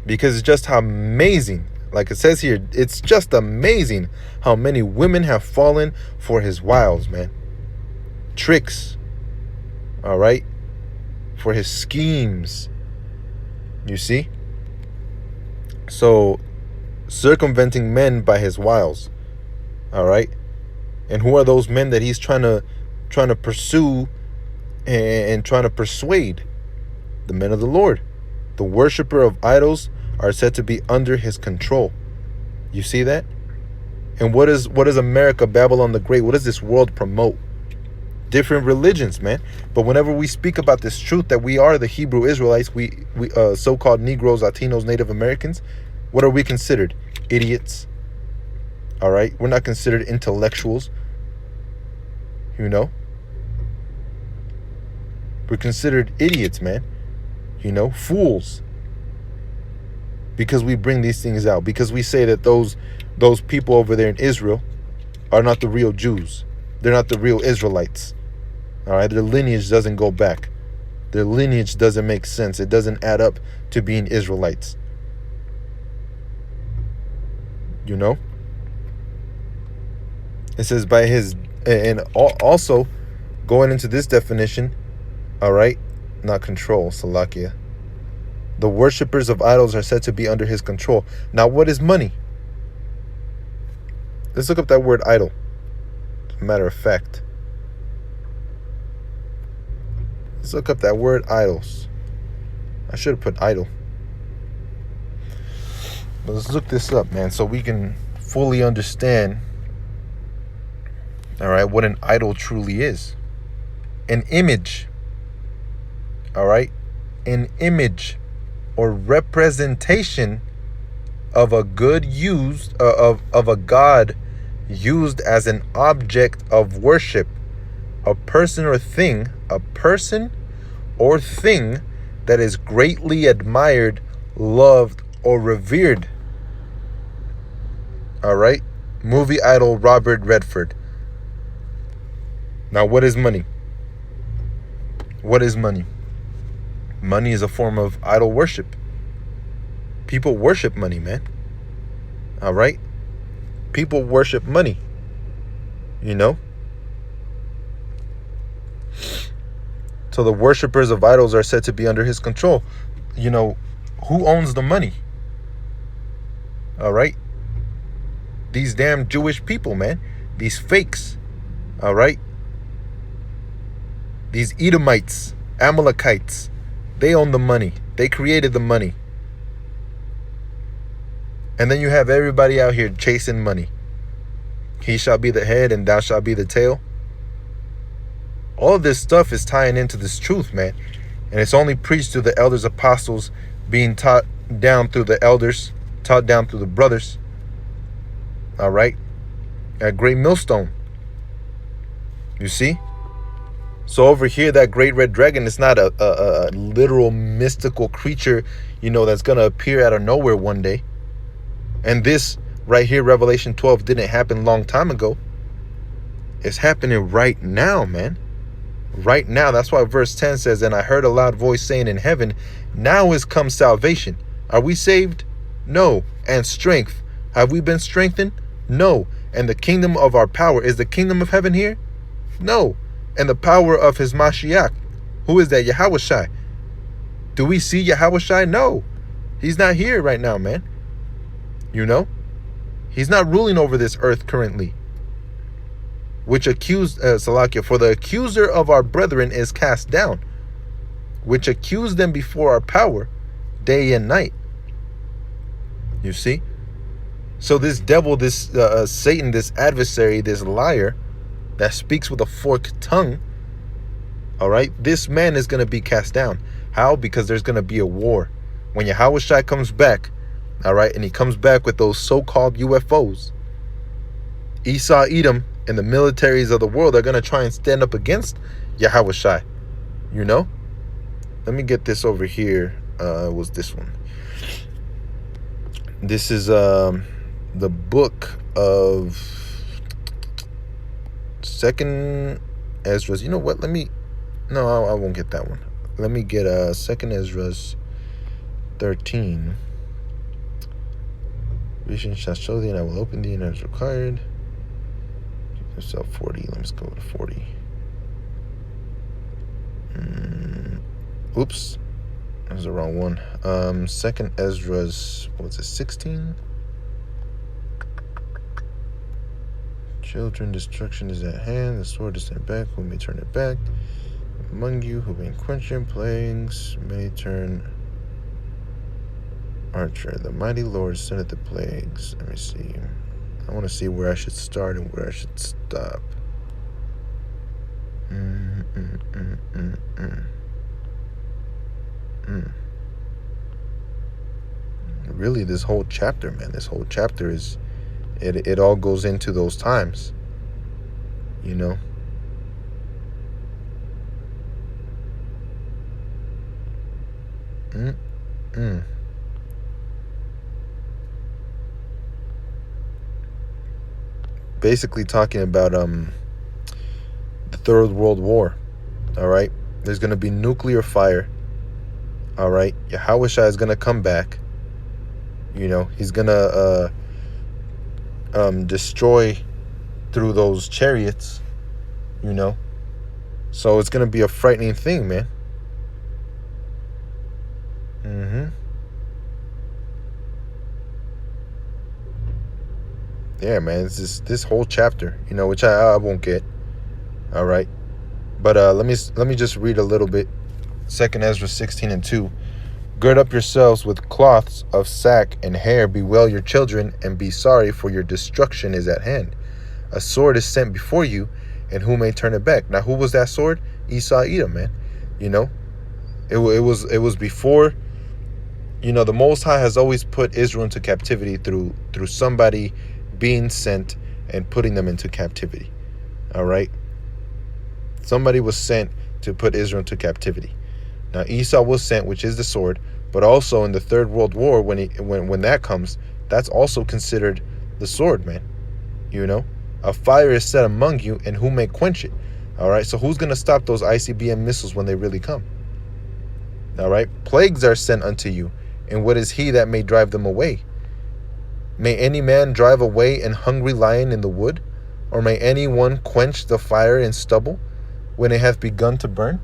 Because it's just how amazing, like it says here, it's just amazing how many women have fallen for his wiles, man. Tricks. All right? For his schemes. You see? So, circumventing men by his wiles. All right? And who are those men that he's trying to pursue and trying to persuade? The men of the Lord. The worshiper of idols are said to be under his control. You see that? And what is America, Babylon the Great? What does this world promote? Different religions, man. But whenever we speak about this truth that we are the Hebrew Israelites, we so-called Negroes, Latinos, Native Americans, what are we considered? Idiots. All right? We're not considered intellectuals. You know? We're considered idiots, man. You know? Fools. Because we bring these things out. Because we say that those people over there in Israel are not the real Jews. They're not the real Israelites. All right? Their lineage doesn't go back. Their lineage doesn't make sense. It doesn't add up to being Israelites. You know? It says by his, and also going into this definition, all right, not control, Salakia. The worshippers of idols are said to be under his control. Now, what is money? Let's look up that word idol. As a matter of fact. Let's look up that word idols. I should have put idol. But let's look this up, man, so we can fully understand, all right, what an idol truly is. An image. All right? An image or representation of a good used of a god used as an object of worship, a person or thing that is greatly admired, loved, or revered. All right? Movie idol Robert Redford. Now, what is money? What is money? Money is a form of idol worship. People worship money, man. All right? People worship money. You know? So the worshippers of idols are said to be under his control. You know, who owns the money? All right? These damn Jewish people, man. These fakes. All right? These Edomites, Amalekites, they own the money. They created the money. And then you have everybody out here chasing money. He shall be the head and thou shalt be the tail. All of this stuff is tying into this truth, man. And it's only preached through the elders, apostles, being taught down through the elders, taught down through the brothers. All right? At Great Millstone. You see? So over here, that great red dragon is not a literal mystical creature, you know, that's going to appear out of nowhere one day. And this right here, Revelation 12, didn't happen a long time ago. It's happening right now, man. Right now. That's why verse 10 says, and I heard a loud voice saying in heaven, now is come salvation. Are we saved? No. And strength. Have we been strengthened? No. And the kingdom of our power. Is the kingdom of heaven here? No. And the power of his Mashiach. Who is that? Yahushai. Do we see Yahushai? No. He's not here right now, man. You know? He's not ruling over this earth currently. Which accused, Salakia, for the accuser of our brethren is cast down, which accused them before our power day and night. You see? So this devil, this Satan, this adversary, this liar that speaks with a forked tongue, all right, this man is going to be cast down. How? Because there's going to be a war. when Yahushua comes back, all right, and he comes back with those so-called UFOs, Esau, Edom, and the militaries of the world are going to try and stand up against Yahushua, you know? Let me get this over here. It was this one. This is the book of Second Ezra's. You know what? No, I won't get that one. Let me get Second Ezra's 13. Vision shall show thee, and I will open thee, and as required. So 40. Let's go to 40. Oops, that was the wrong one. Second Ezra's, what was it, 16? Children, destruction is at hand. The sword is sent back. Who may turn it back? Among you who may quench your plagues may turn archer. The mighty Lord sendeth the plagues. Let me see. I want to see where I should start and where I should stop. Really, this whole chapter, man, this whole chapter is, it all goes into those times, you know. Basically talking about the Third World War. All right, there's going to be nuclear fire. All right, Yahushua is going to come back. You know, he's going to destroy through those chariots, you know. So it's going to be a frightening thing, man. Yeah, man, it's this whole chapter, you know, which I won't get. All right, but let me just read a little bit. Second Ezra 16:2. Gird up yourselves with cloths of sack and hair, bewail your children, and be sorry, for your destruction is at hand. A sword is sent before you, and who may turn it back? Now, who was that sword? Esau, Edom, man. You know, it was before. You know, the Most High has always put Israel into captivity through somebody being sent and putting them into captivity. All right, somebody was sent to put Israel into captivity. Now Esau was sent, which is the sword, but also in the Third World War, when that comes, that's also considered the sword, man. You know, a fire is set among you, and who may quench it? All right, so who's going to stop those ICBM missiles when they really come? All right, plagues are sent unto you, and what is he that may drive them away? May any man drive away an hungry lion in the wood? Or may any one quench the fire in stubble when it hath begun to burn?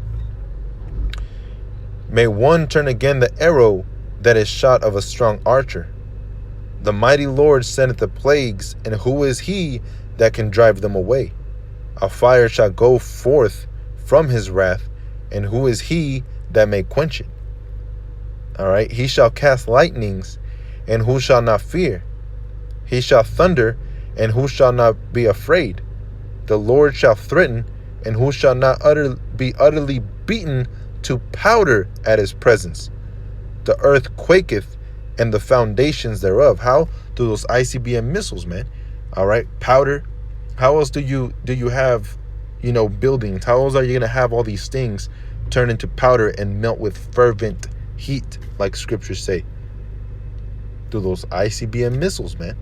May one turn again the arrow that is shot of a strong archer. The mighty Lord sendeth the plagues, and who is he that can drive them away? A fire shall go forth from his wrath, and who is he that may quench it? All right, he shall cast lightnings, and who shall not fear? He shall thunder, and who shall not be afraid? The Lord shall threaten, and who shall not be utterly beaten to powder at his presence? The earth quaketh, and the foundations thereof. How? Through those ICBM missiles, man. All right, powder. How else do you have, you know, buildings? How else are you gonna have all these things turn into powder and melt with fervent heat, like scriptures say? Through those ICBM missiles, man.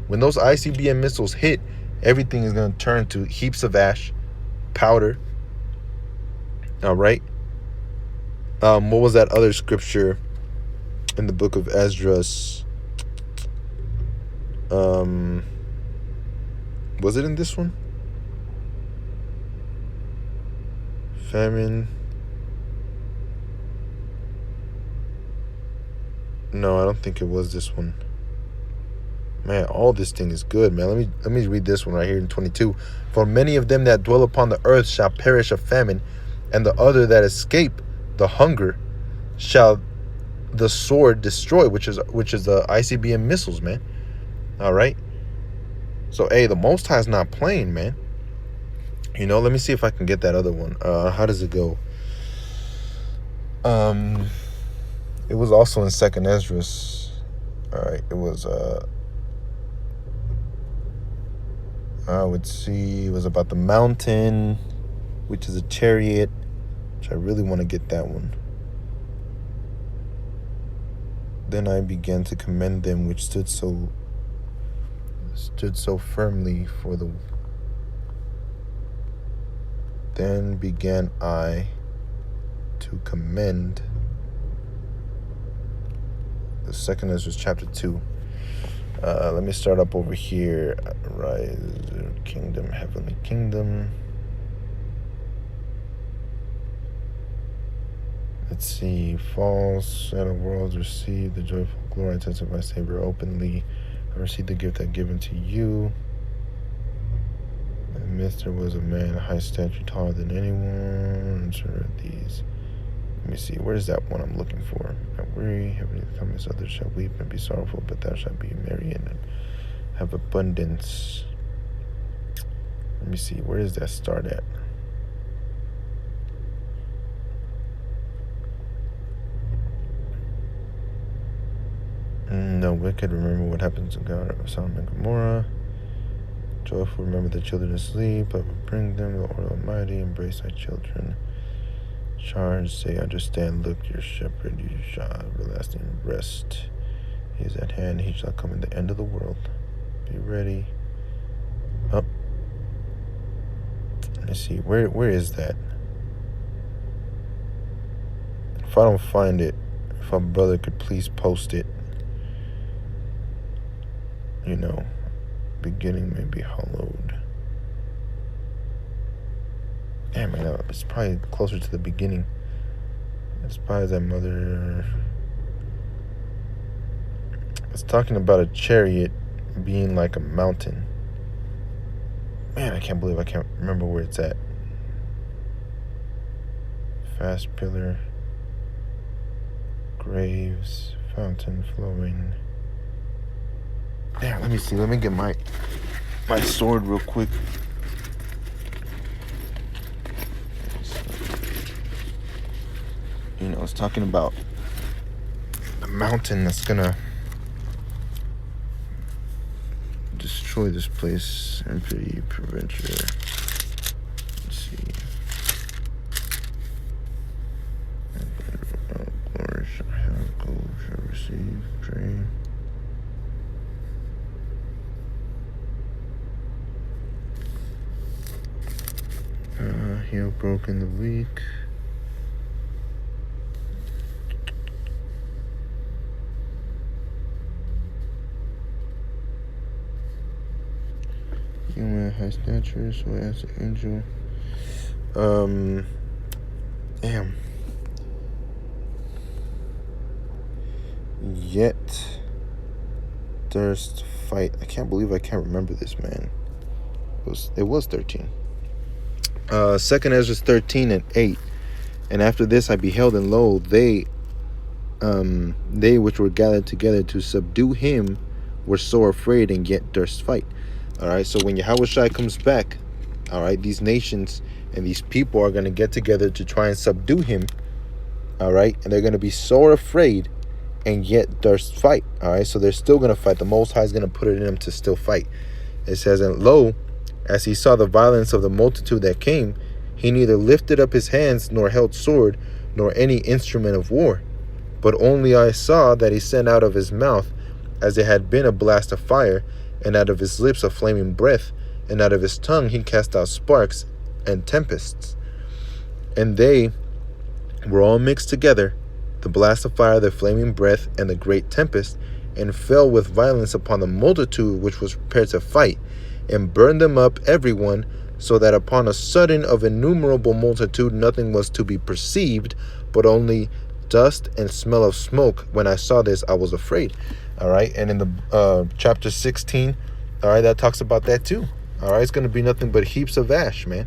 When those ICBM missiles hit, everything is going to turn to heaps of ash, powder. All right. What was that other scripture in the book of Esdras? Was it in this one? Famine. No, I don't think it was this one. Man, all this thing is good, man. Let me read this one right here in 22. For many of them that dwell upon the earth shall perish of famine, and the other that escape the hunger shall the sword destroy, which is the ICBM missiles, man. All right. So, hey, the Most High is not playing, man. You know, let me see if I can get that other one. How does it go? It was also in Second Esdras. All right, it was I would see it was about the mountain, which is a chariot, which I really want to get that one. Then I began to commend them which stood so firmly for the. Then began I to commend. The second is just chapter 2. Let me start up over here. Rise, kingdom, heavenly kingdom. Let's see. False shadow worlds receive the joyful glory. I testify, Savior, openly. I received the gift I've given to you. In the midst there was a man, a high stature, taller than anyone. Sure, these. Let me see. Where's that one I'm looking for? I weary, heavenly comings, others shall weep and be sorrowful, but thou shalt be merry and have abundance. Let me see. Where does that start at? No wicked, remember what happens to God of Sodom and Gomorrah. Joyful, remember the children asleep. I will bring them, the Lord Almighty, embrace thy children. Charge, say, understand, look, your shepherd, you shall have everlasting rest. He is at hand, he shall come in the end of the world. Be ready. Up. Let me see, where is that? If I don't find it, if my brother could please post it. You know, beginning may be hallowed. Damn it, it's probably closer to the beginning. It's probably that mother. It's talking about a chariot being like a mountain. Man, I can't believe I can't remember where it's at. Fast pillar, graves, fountain flowing. Damn, let me see. Let me get my sword real quick. You know, it's talking about a mountain that's gonna destroy this place. Empty, preventure. Let's see. Glory shall have, gold shall receive, pray. Heal broken the weak. Human high stature, so as an angel. Damn. Yet thirst fight. I can't believe I can't remember this, man. It was 13. Second Ezra 13:8. And after this I beheld, and lo, they which were gathered together to subdue him were sore afraid, and yet durst fight. All right, so when Yahushua comes back, all right, these nations and these people are going to get together to try and subdue him. All right, and they're going to be sore afraid, and yet durst fight. All right, so they're still going to fight. The Most High is going to put it in them to still fight. It says, and lo, as he saw the violence of the multitude that came, he neither lifted up his hands, nor held sword, nor any instrument of war. But only I saw that he sent out of his mouth, as it had been a blast of fire, and out of his lips a flaming breath, and out of his tongue he cast out sparks and tempests. And they were all mixed together, the blast of fire, the flaming breath, and the great tempest, and fell with violence upon the multitude which was prepared to fight, and burned them up every one, so that upon a sudden of innumerable multitude nothing was to be perceived, but only dust and smell of smoke. When I saw this, I was afraid. All right, and in the chapter 16, all right, that talks about that too. All right, it's going to be nothing but heaps of ash, man.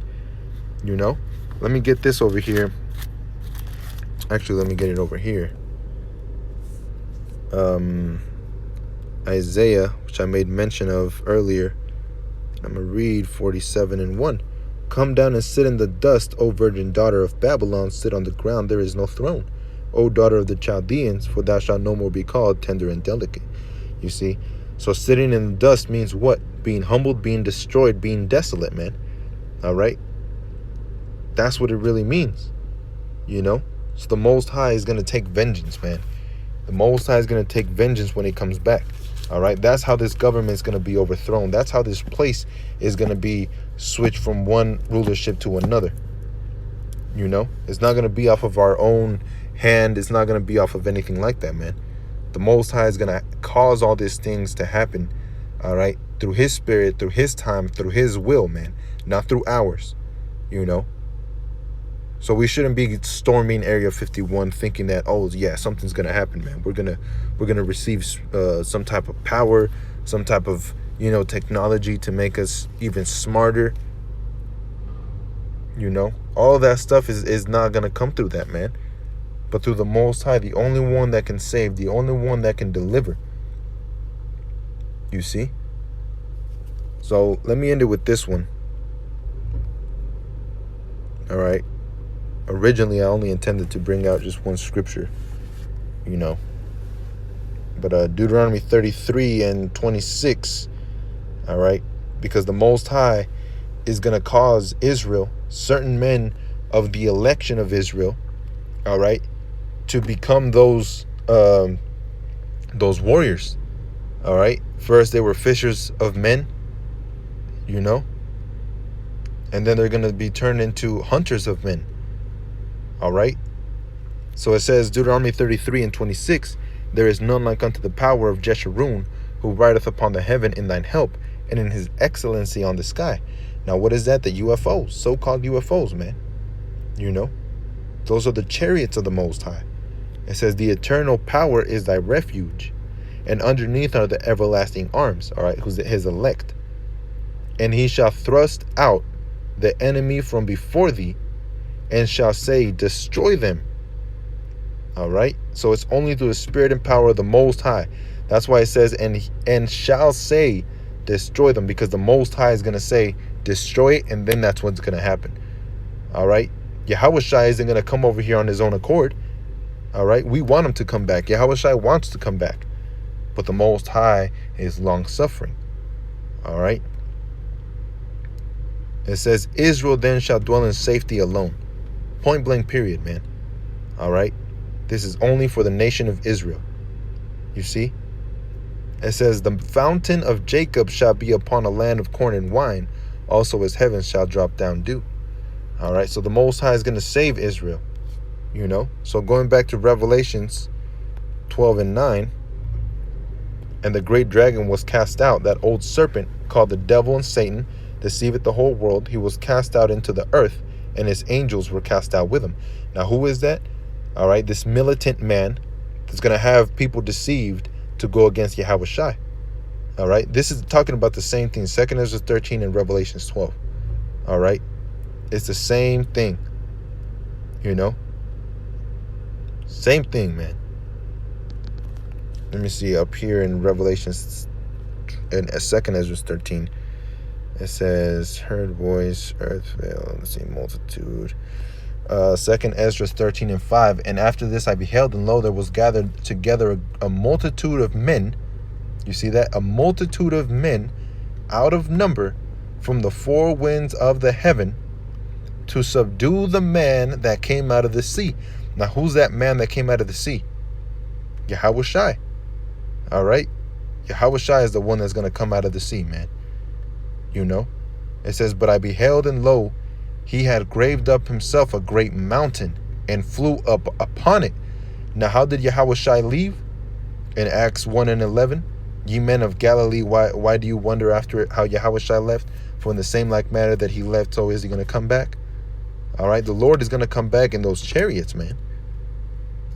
You know, let me get this over here. Actually, let me get it over here. Isaiah, which I made mention of earlier. I'm going to read 47:1. Come down and sit in the dust, O virgin daughter of Babylon. Sit on the ground, there is no throne. O daughter of the Chaldeans, for thou shalt no more be called tender and delicate. You see? So sitting in the dust means what? Being humbled, being destroyed, being desolate, man. All right? That's what it really means. You know? So the Most High is going to take vengeance, man. The Most High is going to take vengeance when he comes back. All right? That's how this government is going to be overthrown. That's how this place is going to be switched from one rulership to another. You know? It's not going to be off of our own hand. It's not going to be off of anything like that, man. The Most High is going to cause all these things to happen, all right? Through his spirit, through his time, through his will, man. Not through ours, you know? So we shouldn't be storming Area 51 thinking that, oh yeah, something's gonna happen, man. We're gonna receive some type of power, some type of, you know, technology to make us even smarter. You know, all of that stuff is not gonna come through that, man. But through the Most High, the only one that can save, the only one that can deliver. You see? So let me end it with this one. All right. Originally, I only intended to bring out just one scripture, you know. But Deuteronomy 33 and 26, all right, because the Most High is going to cause Israel, certain men of the election of Israel, all right, to become those warriors, all right. First, they were fishers of men, you know, and then they're going to be turned into hunters of men. All right. So it says, Deuteronomy 33 and 26, there is none like unto the power of Jeshurun, who rideth upon the heaven in thine help, and in his excellency on the sky. Now, what is that? The UFOs, so-called UFOs, man. You know, those are the chariots of the Most High. It says, the eternal power is thy refuge, and underneath are the everlasting arms, all right, who's his elect. And he shall thrust out the enemy from before thee, and shall say, destroy them. All right. So it's only through the spirit and power of the Most High. That's why it says, and shall say, destroy them, because the Most High is going to say, destroy it, and then that's what's going to happen. All right. Yahushua isn't going to come over here on his own accord. All right. We want him to come back. Yahushua wants to come back, but the Most High is long suffering. All right. It says, Israel then shall dwell in safety alone. Point blank period, man. All right. This is only for the nation of Israel. You see? It says, the fountain of Jacob shall be upon a land of corn and wine. Also his heavens shall drop down dew. All right. So the Most High is going to save Israel. You know? So going back to Revelations 12 and 9. And the great dragon was cast out, that old serpent called the devil and Satan, deceiveth the whole world. He was cast out into the earth, and his angels were cast out with him. Now, who is that? All right, this militant man that's going to have people deceived to go against Yahushua. All right, this is talking about the same thing. 2 Ezra 13 and Revelations 12. All right, it's the same thing. You know, same thing, man. Let me see up here in Revelations, in 2 Ezra 13. It says, heard voice, earth veil, let's see, multitude. 2 Ezra 13 and 5. And after this I beheld, and lo, there was gathered together a multitude of men. You see that? A multitude of men out of number from the four winds of the heaven to subdue the man that came out of the sea. Now, who's that man that came out of the sea? Yahushua. All right? Yahushua is the one that's going to come out of the sea, man. You know, it says, but I beheld, and lo, he had graved up himself a great mountain and flew up upon it. Now, how did Yahushua leave? In Acts 1 and 11, ye men of Galilee, why do you wonder after it how Yahushua left? For in the same like manner that he left, so is he going to come back? All right, the Lord is going to come back in those chariots, man.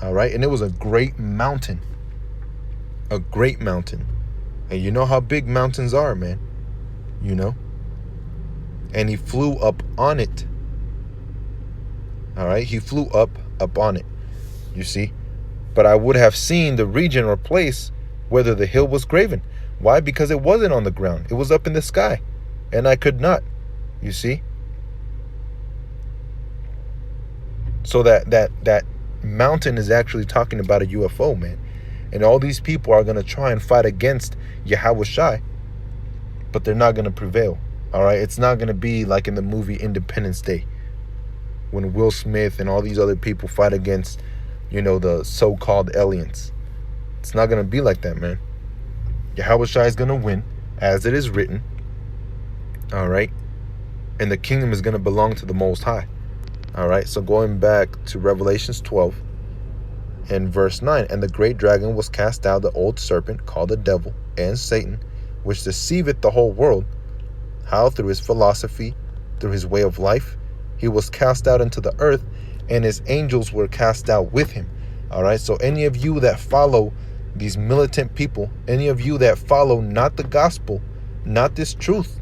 All right, and it was a great mountain. A great mountain. And you know how big mountains are, man. You know, and he flew up on it. All right, he flew up on it. You see, but I would have seen the region or place whether the hill was graven. Why? Because it wasn't on the ground. It was up in the sky, and I could not. You see, so that mountain is actually talking about a UFO, man. And all these people are going to try and fight against Yahweh Shai, but they're not going to prevail. All right? It's not going to be like in the movie Independence Day, when Will Smith and all these other people fight against, the so-called aliens. It's not going to be like that, man. Yahweh Shai is going to win, as it is written. All right? And the kingdom is going to belong to the Most High. All right? So going back to Revelations 12 and verse 9, and the great dragon was cast out, the old serpent called the devil and Satan, which deceiveth the whole world. How? Through his philosophy, through his way of life. He was cast out into the earth, and his angels were cast out with him. All right? So any of you that follow these militant people, any of you that follow not the gospel, not this truth,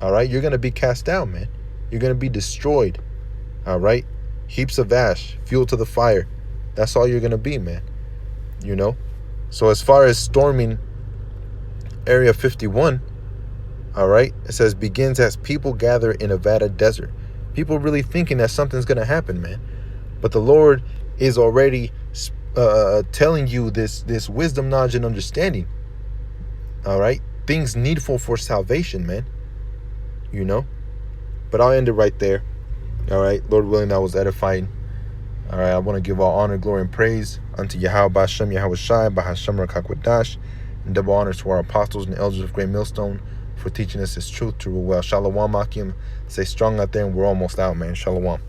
all right, you're going to be cast out, man. You're going to be destroyed. All right? Heaps of ash, fuel to the fire. That's all you're going to be, man. So as far as storming Area 51, all right, it says begins as people gather in Nevada desert. People really thinking that something's going to happen, man. But the Lord is already telling you this wisdom, knowledge, and understanding. All right? Things needful for salvation, man. But I'll end it right there. All right? Lord willing, that was edifying. All right? I want to give all honor, glory, and praise unto Yahweh Bashem, Yahweh Shai, Bahashem Rakakwadash, and double honor to our apostles and elders of Great Millstone for teaching us His truth to rule well. Shalom, Akim. Stay strong out there, and we're almost out, man. Shalom.